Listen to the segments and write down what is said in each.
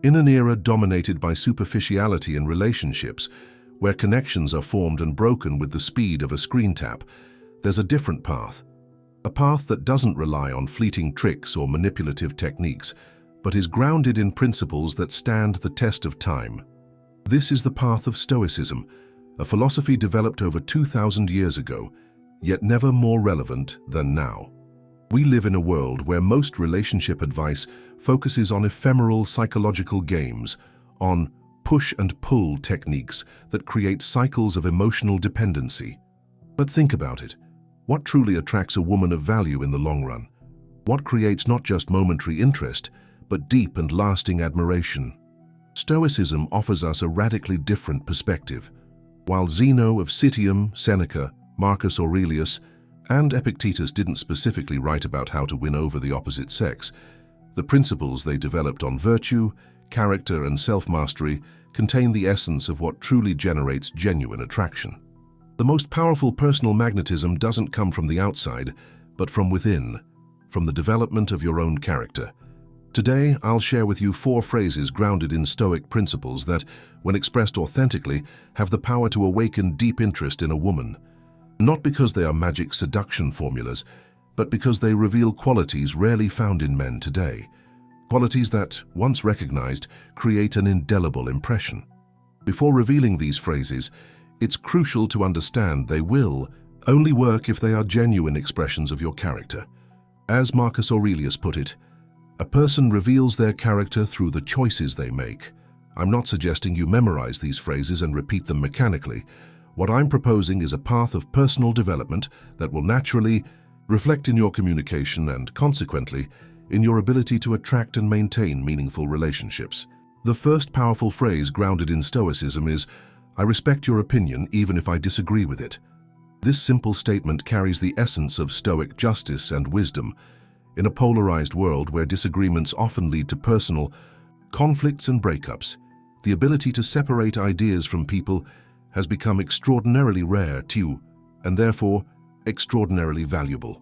In an era dominated by superficiality in relationships, where connections are formed and broken with the speed of a screen tap, there's a different path. A path that doesn't rely on fleeting tricks or manipulative techniques, but is grounded in principles that stand the test of time. This is the path of Stoicism, a philosophy developed over 2,000 years ago, yet never more relevant than now. We live in a world where most relationship advice focuses on ephemeral psychological games, on push and pull techniques that create cycles of emotional dependency. But think about it. What truly attracts a woman of value in the long run? What creates not just momentary interest, but deep and lasting admiration? Stoicism offers us a radically different perspective. While Zeno of Citium, Seneca, Marcus Aurelius, and Epictetus didn't specifically write about how to win over the opposite sex, the principles they developed on virtue, character, and self-mastery contain the essence of what truly generates genuine attraction. The most powerful personal magnetism doesn't come from the outside, but from within, from the development of your own character. Today, I'll share with you 4 phrases grounded in Stoic principles that, when expressed authentically, have the power to awaken deep interest in a woman. Not because they are magic seduction formulas, but because they reveal qualities rarely found in men today. Qualities that, once recognized, create an indelible impression. Before revealing these phrases, it's crucial to understand they will only work if they are genuine expressions of your character. As Marcus Aurelius put it, a person reveals their character through the choices they make. I'm not suggesting you memorize these phrases and repeat them mechanically. What I'm proposing is a path of personal development that will naturally reflect in your communication and, consequently, in your ability to attract and maintain meaningful relationships. The first powerful phrase grounded in Stoicism is, "I respect your opinion even if I disagree with it." This simple statement carries the essence of Stoic justice and wisdom. In a polarized world where disagreements often lead to personal conflicts and breakups, the ability to separate ideas from people has become extraordinarily rare too, and therefore extraordinarily valuable.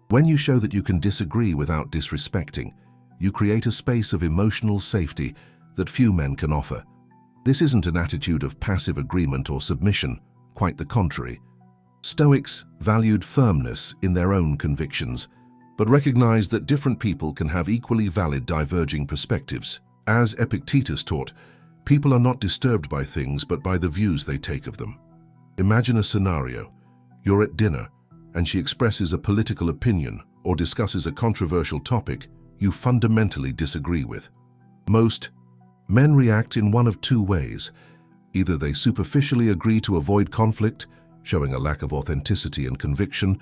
When you show that you can disagree without disrespecting, you create a space of emotional safety that few men can offer. This isn't an attitude of passive agreement or submission, quite the contrary. Stoics valued firmness in their own convictions, but recognized that different people can have equally valid diverging perspectives. As Epictetus taught, people are not disturbed by things but by the views they take of them. Imagine a scenario. You're at dinner, and she expresses a political opinion or discusses a controversial topic you fundamentally disagree with. Most men react in one of 2 ways. Either they superficially agree to avoid conflict, showing a lack of authenticity and conviction,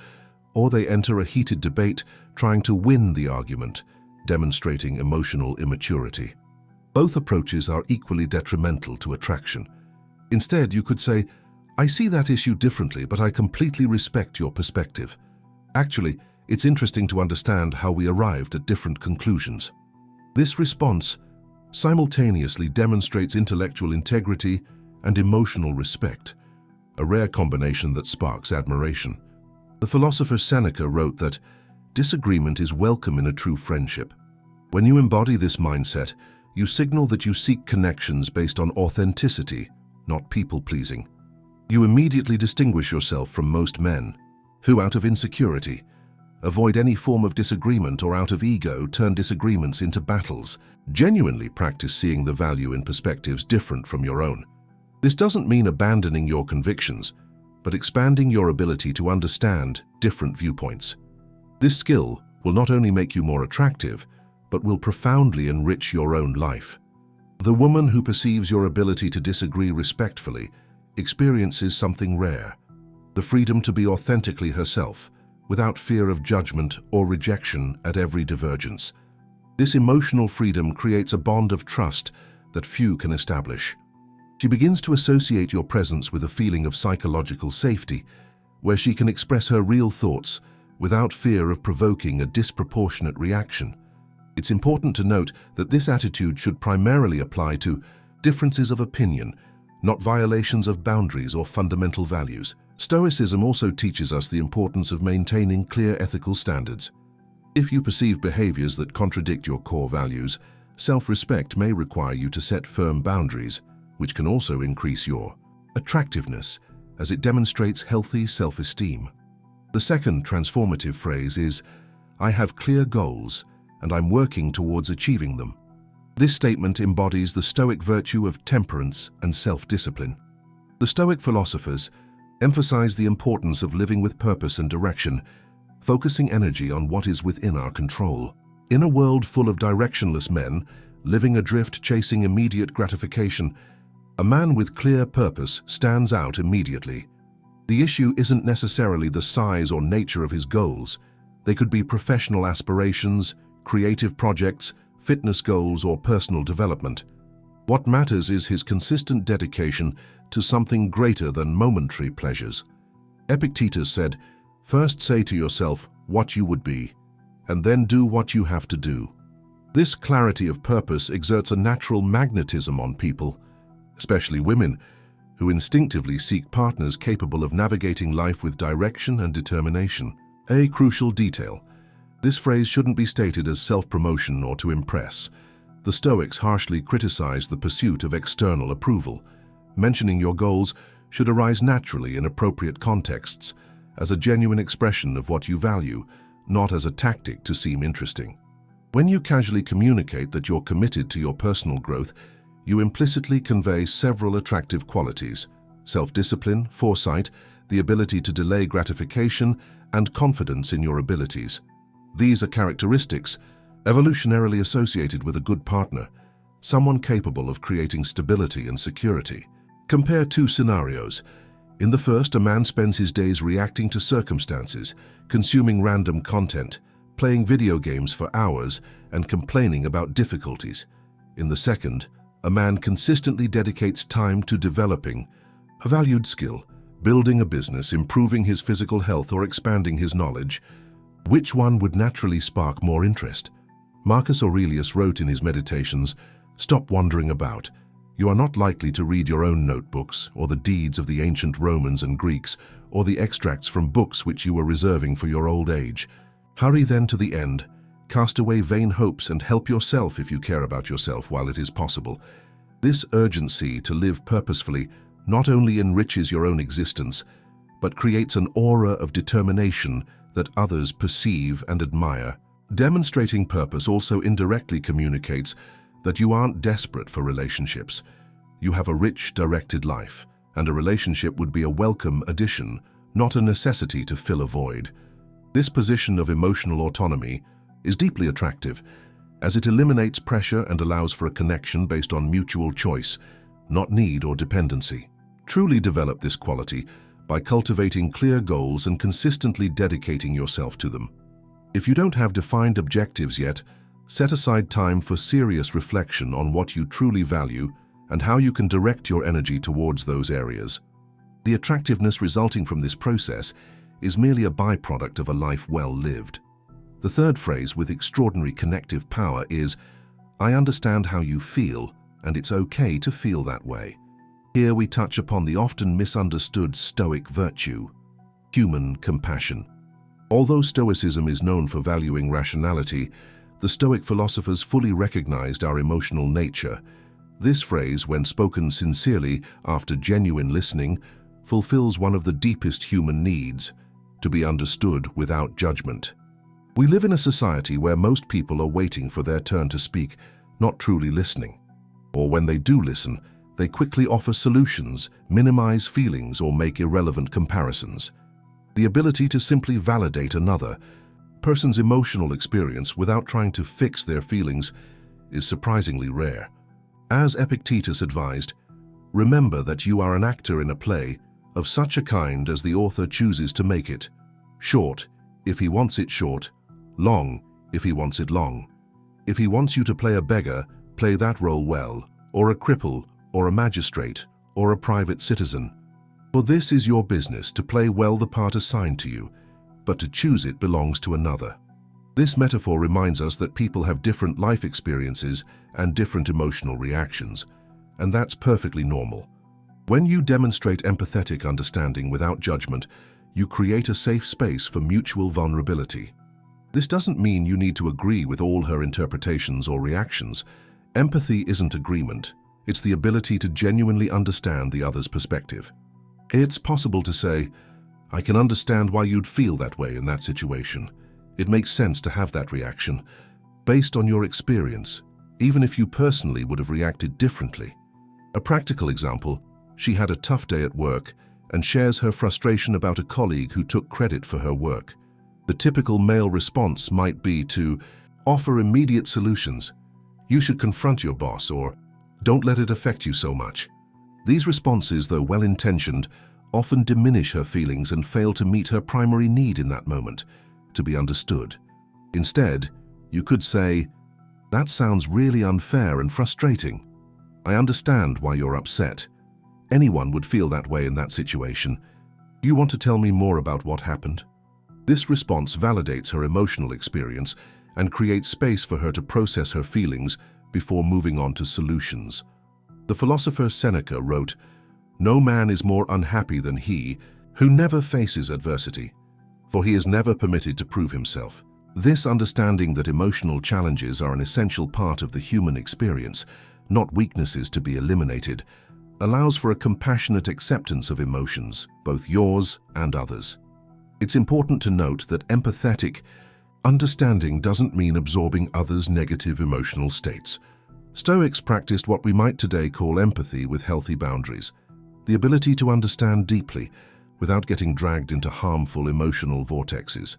or they enter a heated debate trying to win the argument, demonstrating emotional immaturity. Both approaches are equally detrimental to attraction. Instead, you could say, "I see that issue differently, but I completely respect your perspective." Actually, it's interesting to understand how we arrived at different conclusions. This response simultaneously demonstrates intellectual integrity and emotional respect, a rare combination that sparks admiration. The philosopher Seneca wrote that disagreement is welcome in a true friendship. When you embody this mindset, you signal that you seek connections based on authenticity, not people-pleasing. You immediately distinguish yourself from most men, who, out of insecurity, avoid any form of disagreement or out of ego turn disagreements into battles. Genuinely practice seeing the value in perspectives different from your own. This doesn't mean abandoning your convictions, but expanding your ability to understand different viewpoints. This skill will not only make you more attractive, but will profoundly enrich your own life. The woman who perceives your ability to disagree respectfully experiences something rare: the freedom to be authentically herself, without fear of judgment or rejection at every divergence. This emotional freedom creates a bond of trust that few can establish. She begins to associate your presence with a feeling of psychological safety, where she can express her real thoughts without fear of provoking a disproportionate reaction. It's important to note that this attitude should primarily apply to differences of opinion, not violations of boundaries or fundamental values. Stoicism also teaches us the importance of maintaining clear ethical standards. If you perceive behaviors that contradict your core values, Self-respect may require you to set firm boundaries, which can also increase your attractiveness as it demonstrates healthy self-esteem. The second transformative phrase is, "I have clear goals and I'm working towards achieving them." This statement embodies the Stoic virtue of temperance and self-discipline. The Stoic philosophers emphasize the importance of living with purpose and direction, focusing energy on what is within our control. In a world full of directionless men, living adrift chasing immediate gratification, a man with clear purpose stands out immediately. The issue isn't necessarily the size or nature of his goals. They could be professional aspirations, creative projects, fitness goals, or personal development. What matters is his consistent dedication to something greater than momentary pleasures. Epictetus said, "First say to yourself what you would be, and then do what you have to do." This clarity of purpose exerts a natural magnetism on people, especially women, who instinctively seek partners capable of navigating life with direction and determination. A crucial detail: this phrase shouldn't be stated as self-promotion or to impress. The Stoics harshly criticize the pursuit of external approval. Mentioning your goals should arise naturally in appropriate contexts, as a genuine expression of what you value, not as a tactic to seem interesting. When you casually communicate that you're committed to your personal growth, you implicitly convey several attractive qualities: self-discipline, foresight, the ability to delay gratification, and confidence in your abilities. These are characteristics evolutionarily associated with a good partner, someone capable of creating stability and security. Compare two scenarios. In the first, a man spends his days reacting to circumstances, consuming random content, playing video games for hours, and complaining about difficulties. In the second, a man consistently dedicates time to developing a valued skill, building a business, improving his physical health, or expanding his knowledge. Which one would naturally spark more interest? Marcus Aurelius wrote in his Meditations, "Stop wandering about. You are not likely to read your own notebooks, or the deeds of the ancient Romans and Greeks, or the extracts from books which you were reserving for your old age. Hurry then to the end. Cast away vain hopes and help yourself if you care about yourself while it is possible." This urgency to live purposefully not only enriches your own existence, but creates an aura of determination that others perceive and admire. Demonstrating purpose also indirectly communicates that you aren't desperate for relationships. You have a rich, directed life, and a relationship would be a welcome addition, not a necessity to fill a void. This position of emotional autonomy is deeply attractive, as it eliminates pressure and allows for a connection based on mutual choice, not need or dependency. Truly develop this quality by cultivating clear goals and consistently dedicating yourself to them. If you don't have defined objectives yet, set aside time for serious reflection on what you truly value and how you can direct your energy towards those areas. The attractiveness resulting from this process is merely a byproduct of a life well lived. The third phrase with extraordinary connective power is, "I understand how you feel, and it's okay to feel that way." Here we touch upon the often misunderstood Stoic virtue, human compassion. Although Stoicism is known for valuing rationality, the Stoic philosophers fully recognized our emotional nature. This phrase, when spoken sincerely after genuine listening, fulfills one of the deepest human needs: to be understood without judgment. We live in a society where most people are waiting for their turn to speak, not truly listening. Or when they do listen, they quickly offer solutions, minimize feelings, or make irrelevant comparisons. The ability to simply validate another person's emotional experience without trying to fix their feelings is surprisingly rare. As Epictetus advised, remember that you are an actor in a play of such a kind as the author chooses to make it. Short, if he wants it short. Long, if he wants it long. If he wants you to play a beggar, play that role well, or a cripple, or a magistrate, or a private citizen. For this is your business to play well the part assigned to you, but to choose it belongs to another. This metaphor reminds us that people have different life experiences and different emotional reactions, and that's perfectly normal. When you demonstrate empathetic understanding without judgment, you create a safe space for mutual vulnerability. This doesn't mean you need to agree with all her interpretations or reactions. Empathy isn't agreement. It's the ability to genuinely understand the other's perspective. It's possible to say, "I can understand why you'd feel that way in that situation. It makes sense to have that reaction, based on your experience, even if you personally would have reacted differently." A practical example: she had a tough day at work and shares her frustration about a colleague who took credit for her work. The typical male response might be to offer immediate solutions. "You should confront your boss," or "Don't let it affect you so much." These responses, though well-intentioned, often diminish her feelings and fail to meet her primary need in that moment, to be understood. Instead, you could say, "That sounds really unfair and frustrating. I understand why you're upset. Anyone would feel that way in that situation. Do you want to tell me more about what happened?" This response validates her emotional experience and creates space for her to process her feelings before moving on to solutions. The philosopher Seneca wrote, "No man is more unhappy than he who never faces adversity, for he is never permitted to prove himself." This understanding that emotional challenges are an essential part of the human experience, not weaknesses to be eliminated, allows for a compassionate acceptance of emotions, both yours and others. It's important to note that empathetic understanding doesn't mean absorbing others' negative emotional states. Stoics practiced what we might today call empathy with healthy boundaries, the ability to understand deeply without getting dragged into harmful emotional vortexes.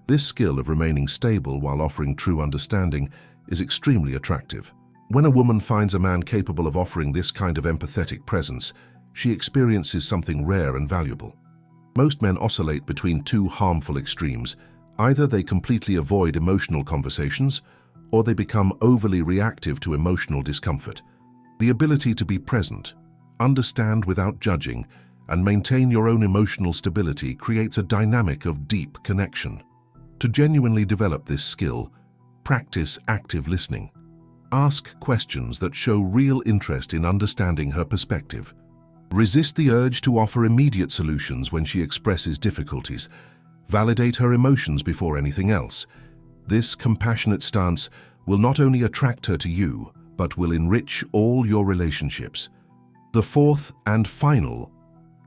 This skill of remaining stable while offering true understanding is extremely attractive. When a woman finds a man capable of offering this kind of empathetic presence, she experiences something rare and valuable. Most men oscillate between two harmful extremes. Either they completely avoid emotional conversations, or they become overly reactive to emotional discomfort. The ability to be present, understand without judging, and maintain your own emotional stability creates a dynamic of deep connection. To genuinely develop this skill, practice active listening. Ask questions that show real interest in understanding her perspective. Resist the urge to offer immediate solutions when she expresses difficulties. Validate her emotions before anything else. This compassionate stance will not only attract her to you, but will enrich all your relationships. The fourth and final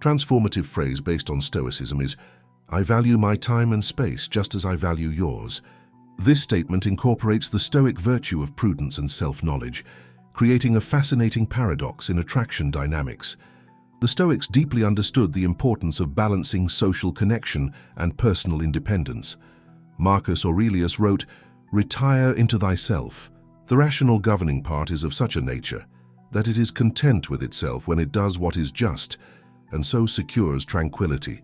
transformative phrase based on Stoicism is, "I value my time and space just as I value yours." This statement incorporates the Stoic virtue of prudence and self-knowledge, creating a fascinating paradox in attraction dynamics. The Stoics deeply understood the importance of balancing social connection and personal independence. Marcus Aurelius wrote, "Retire into thyself." The rational governing part is of such a nature that it is content with itself when it does what is just, and so secures tranquility.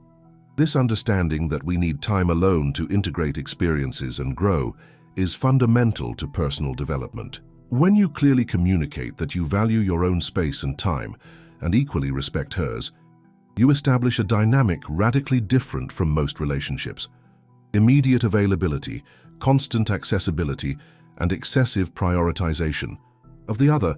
This understanding that we need time alone to integrate experiences and grow is fundamental to personal development. When you clearly communicate that you value your own space and time, and equally respect hers, you establish a dynamic radically different from most relationships. Immediate availability, constant accessibility, and excessive prioritization of the other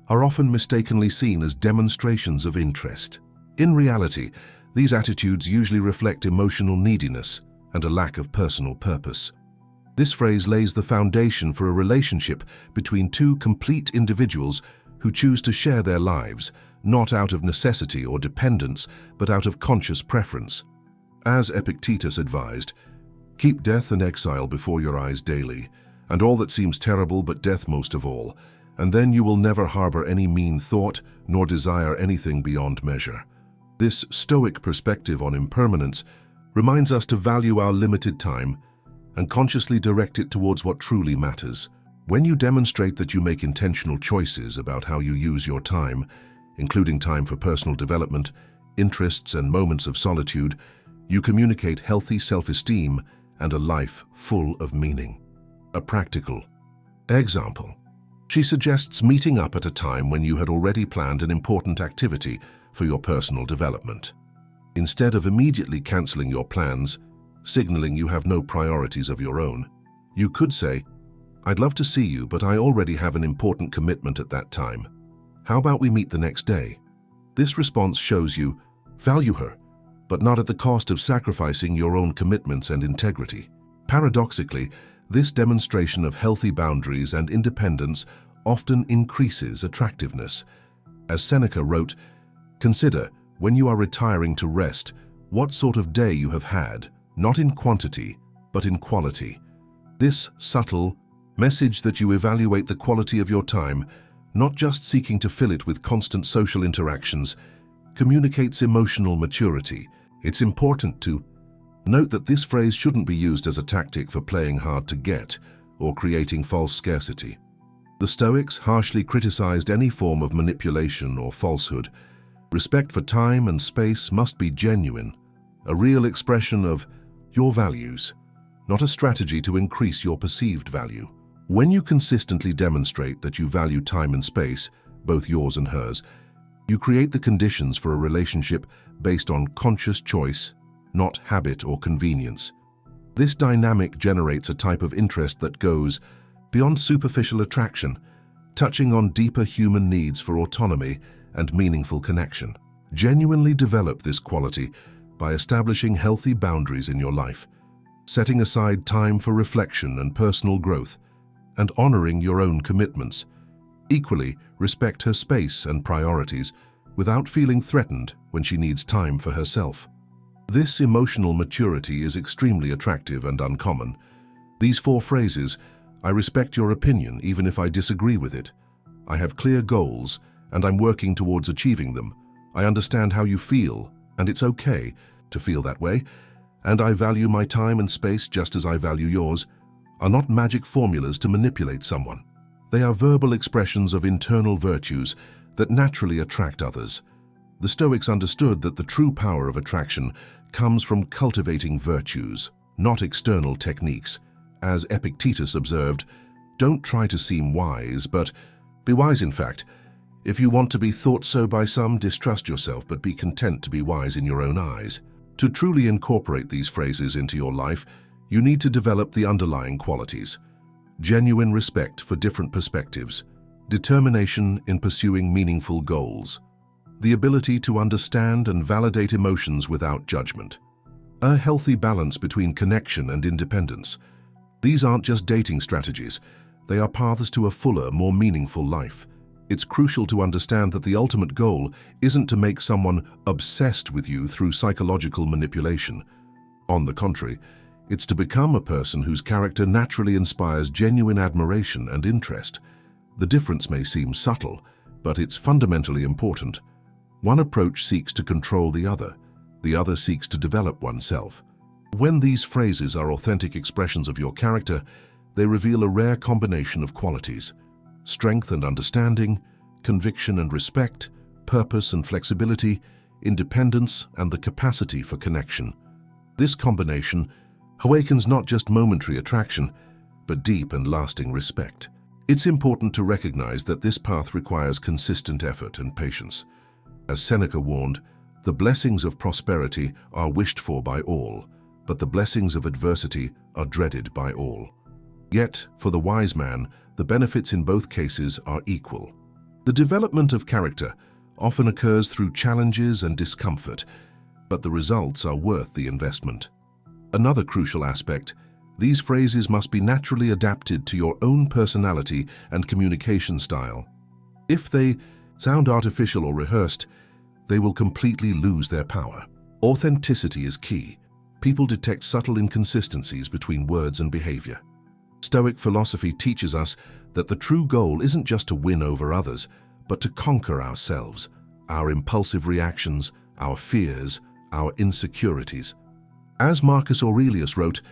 are often mistakenly seen as demonstrations of interest. In reality, these attitudes usually reflect emotional neediness and a lack of personal purpose. This phrase lays the foundation for a relationship between two complete individuals who choose to share their lives, not out of necessity or dependence, but out of conscious preference. As Epictetus advised, "Keep death and exile before your eyes daily, and all that seems terrible but death most of all, and then you will never harbor any mean thought, nor desire anything beyond measure." This Stoic perspective on impermanence reminds us to value our limited time and consciously direct it towards what truly matters. When you demonstrate that you make intentional choices about how you use your time, including time for personal development, interests, and moments of solitude, you communicate healthy self-esteem and a life full of meaning. A practical example. She suggests meeting up at a time when you had already planned an important activity for your personal development. Instead of immediately canceling your plans, signaling you have no priorities of your own, you could say, "I'd love to see you, but I already have an important commitment at that time. How about we meet the next day?" This response shows you value her, but not at the cost of sacrificing your own commitments and integrity. Paradoxically, this demonstration of healthy boundaries and independence often increases attractiveness. As Seneca wrote, "Consider, when you are retiring to rest, what sort of day you have had, not in quantity, but in quality." This subtle message that you evaluate the quality of your time, not just seeking to fill it with constant social interactions, communicates emotional maturity. It's important to note that this phrase shouldn't be used as a tactic for playing hard to get or creating false scarcity. The Stoics harshly criticized any form of manipulation or falsehood. Respect for time and space must be genuine, a real expression of your values, not a strategy to increase your perceived value. When you consistently demonstrate that you value time and space, both yours and hers, you create the conditions for a relationship based on conscious choice, not habit or convenience. This dynamic generates a type of interest that goes beyond superficial attraction, touching on deeper human needs for autonomy and meaningful connection. Genuinely develop this quality by establishing healthy boundaries in your life, setting aside time for reflection and personal growth, and honoring your own commitments. Equally, respect her space and priorities without feeling threatened when she needs time for herself. This emotional maturity is extremely attractive and uncommon. These 4 phrases: I respect your opinion even if I disagree with it. I have clear goals and I'm working towards achieving them. I understand how you feel and it's okay to feel that way. And I value my time and space just as I value yours, are not magic formulas to manipulate someone. They are verbal expressions of internal virtues that naturally attract others. The Stoics understood that the true power of attraction comes from cultivating virtues, not external techniques. As Epictetus observed, don't try to seem wise, but be wise in fact. If you want to be thought so by some, distrust yourself, but be content to be wise in your own eyes. To truly incorporate these phrases into your life, you need to develop the underlying qualities: genuine respect for different perspectives, determination in pursuing meaningful goals, the ability to understand and validate emotions without judgment, a healthy balance between connection and independence. These aren't just dating strategies, they are paths to a fuller, more meaningful life. It's crucial to understand that the ultimate goal isn't to make someone obsessed with you through psychological manipulation. On the contrary, it's to become a person whose character naturally inspires genuine admiration and interest. The difference may seem subtle, but it's fundamentally important. One approach seeks to control the other seeks to develop oneself. When these phrases are authentic expressions of your character, they reveal a rare combination of qualities: strength and understanding, conviction and respect, purpose and flexibility, independence and the capacity for connection. This combination awakens not just momentary attraction, but deep and lasting respect. It's important to recognize that this path requires consistent effort and patience. As Seneca warned, the blessings of prosperity are wished for by all, but the blessings of adversity are dreaded by all. Yet, for the wise man, the benefits in both cases are equal. The development of character often occurs through challenges and discomfort, but the results are worth the investment. Another crucial aspect: these phrases must be naturally adapted to your own personality and communication style. If they sound artificial or rehearsed, they will completely lose their power. Authenticity is key. People detect subtle inconsistencies between words and behavior. Stoic philosophy teaches us that the true goal isn't just to win over others, but to conquer ourselves, our impulsive reactions, our fears, our insecurities. As Marcus Aurelius wrote,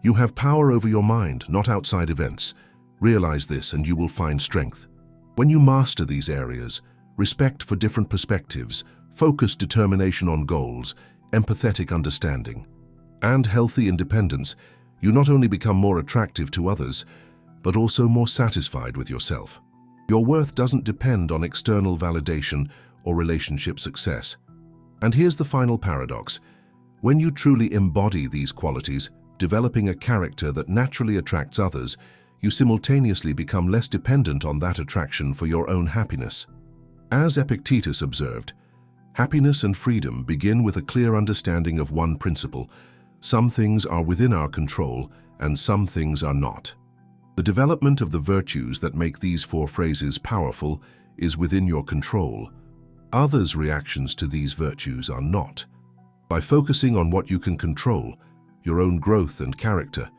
"You have power over your mind, not outside events. Realize this and you will find strength." When you master these areas, respect for different perspectives, focused determination on goals, empathetic understanding, and healthy independence, you not only become more attractive to others, but also more satisfied with yourself. Your worth doesn't depend on external validation or relationship success. And here's the final paradox. When you truly embody these qualities, developing a character that naturally attracts others, you simultaneously become less dependent on that attraction for your own happiness. As Epictetus observed, happiness and freedom begin with a clear understanding of one principle: some things are within our control and some things are not. The development of the virtues that make these 4 phrases powerful is within your control. Others' reactions to these virtues are not. By focusing on what you can control, your own growth and character,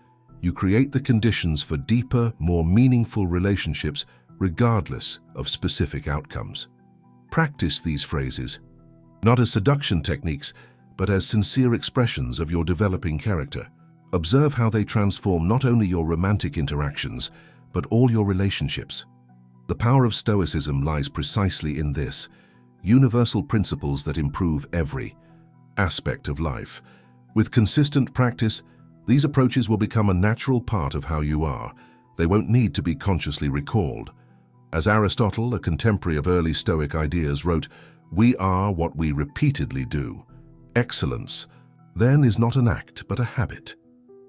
you create the conditions for deeper, more meaningful relationships regardless of specific outcomes. Practice these phrases, not as seduction techniques, but as sincere expressions of your developing character. Observe how they transform not only your romantic interactions, but all your relationships. The power of Stoicism lies precisely in this: universal principles that improve every aspect of life. With consistent practice, these approaches will become a natural part of how you are. They won't need to be consciously recalled. As Aristotle, a contemporary of early Stoic ideas, wrote, "We are what we repeatedly do." Excellence, then, is not an act, but a habit.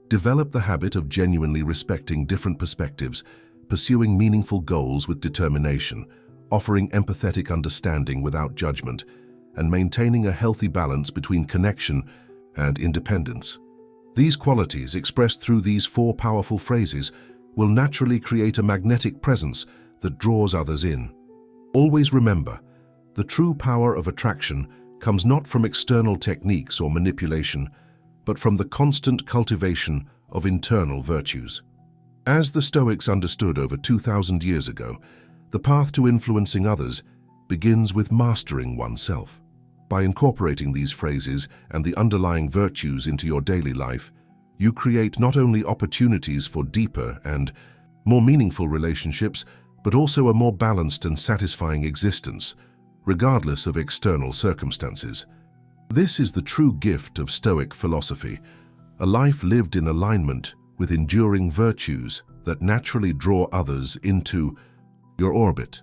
Develop the habit of genuinely respecting different perspectives, pursuing meaningful goals with determination, offering empathetic understanding without judgment, and maintaining a healthy balance between connection and independence. These qualities, expressed through these 4 powerful phrases, will naturally create a magnetic presence that draws others in. Always remember, the true power of attraction comes not from external techniques or manipulation, but from the constant cultivation of internal virtues. As the Stoics understood over 2,000 years ago, the path to influencing others begins with mastering oneself. By incorporating these phrases and the underlying virtues into your daily life, you create not only opportunities for deeper and more meaningful relationships, but also a more balanced and satisfying existence, regardless of external circumstances. This is the true gift of Stoic philosophy, a life lived in alignment with enduring virtues that naturally draw others into your orbit.